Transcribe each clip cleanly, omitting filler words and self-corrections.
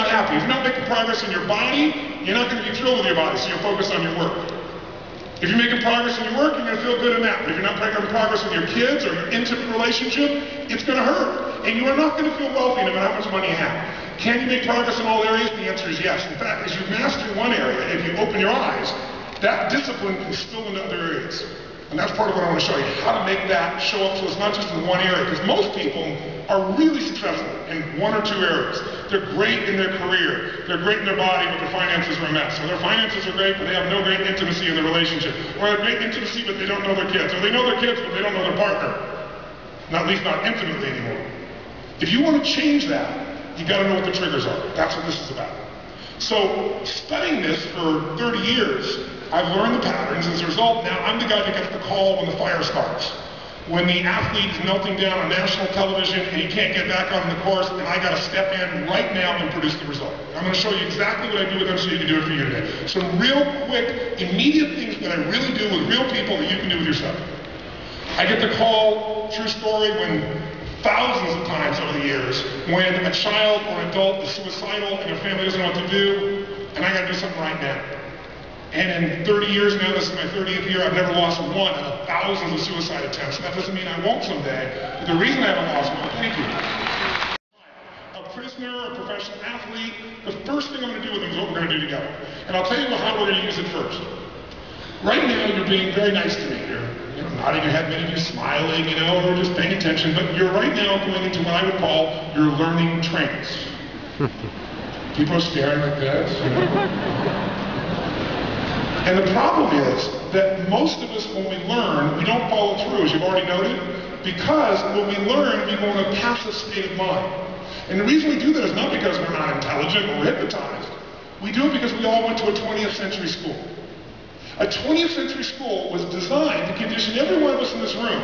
not happy. If you're not making progress in your body, you're not going to be thrilled with your body, so you'll focus on your work. If you're making progress in your work, you're going to feel good in that. But if you're not making progress with your kids or your intimate relationship, it's going to hurt. And you are not going to feel wealthy no matter how much money you have. Can you make progress in all areas? The answer is yes. In fact, as you master one area, if you open your eyes, that discipline can spill into other areas. And that's part of what I want to show you, how to make that show up so it's not just in one area. Because most people are really successful in one or two areas. They're great in their career, they're great in their body, but their finances are a mess. So their finances are great, but they have no great intimacy in their relationship. Or they have great intimacy, but they don't know their kids. Or they know their kids, but they don't know their partner. Not, at least not intimately anymore. If you want to change that, you got to know what the triggers are. That's what this is about. So studying this for 30 years, I've learned the patterns. As a result, now I'm the guy that gets the call when the fire starts. When the athlete is melting down on national television and he can't get back on the course, and I got to step in right now and produce the result. I'm going to show you exactly what I do with them so you can do it for you today. Some real quick, immediate things that I really do with real people that you can do with yourself. I get the call, true story, when thousands of times over the years, when a child or adult is suicidal and their family doesn't know what to do, and I got to do something right now. And in 30 years now, this is my 30th year, I've never lost one out of thousands of suicide attempts. That doesn't mean I won't someday, but the reason I haven't lost one, thank you. A prisoner, a professional athlete, the first thing I'm going to do with them is what we're going to do together. And I'll tell you how we're going to use it first. Right now, you're being very nice to me. You're nodding your head, many of you smiling, or just paying attention, but you're right now going into what I would call your learning trance. People are staring like this, And the problem is that most of us, when we learn, we don't follow through, as you've already noted, because when we learn, we go in a passive state of mind. And the reason we do that is not because we're not intelligent or hypnotized. We do it because we all went to a 20th century school. A 20th century school was designed to condition every one of us in this room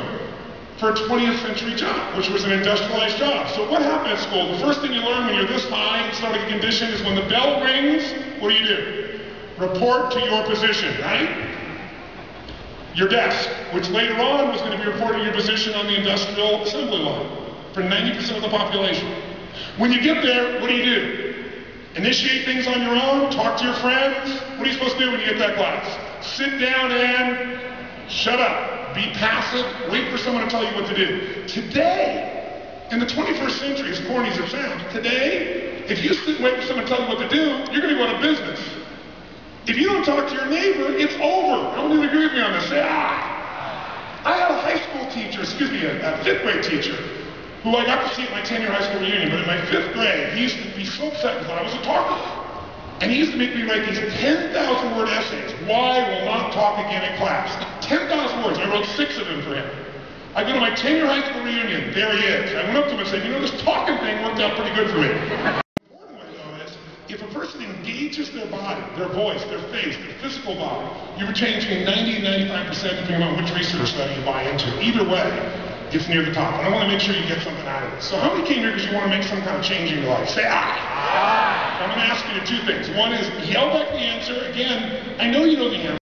for a 20th century job, which was an industrialized job. So what happened at school? The first thing you learn when you're this high and starting a condition is when the bell rings, what do? Report to your position, right? Your desk, which later on was going to be reporting your position on the industrial assembly line for 90% of the population. When you get there, what do? Initiate things on your own, talk to your friends. What are you supposed to do when you get that class? Sit down and shut up. Be passive, wait for someone to tell you what to do. Today, in the 21st century, as corny as it sounds, today, if you sit and wait for someone to tell you what to do, you're going to go out of business. If you don't talk to your neighbor, it's over. How many of you agree with me on this? Say, I had a high school teacher, a fifth grade teacher, who I got to see at my 10-year high school reunion, but in my fifth grade, he used to be so upset because I was a talker. And he used to make me write these 10,000-word essays. Why will not talk again in class? 10,000 words. I wrote 6 of them for him. I go to my 10-year high school reunion. There he is. I went up to him and said, this talking thing worked out pretty good for me. If a person engages their body, their voice, their face, their physical body, you're changing 90 and 95% depending on which research study you buy into. Either way, it's near the top. And I want to make sure you get something out of it. So how many came here because you want to make some kind of change in your life? Say aye. I'm going to ask you to 2 things. One is yell back the answer. Again, I know you know the answer.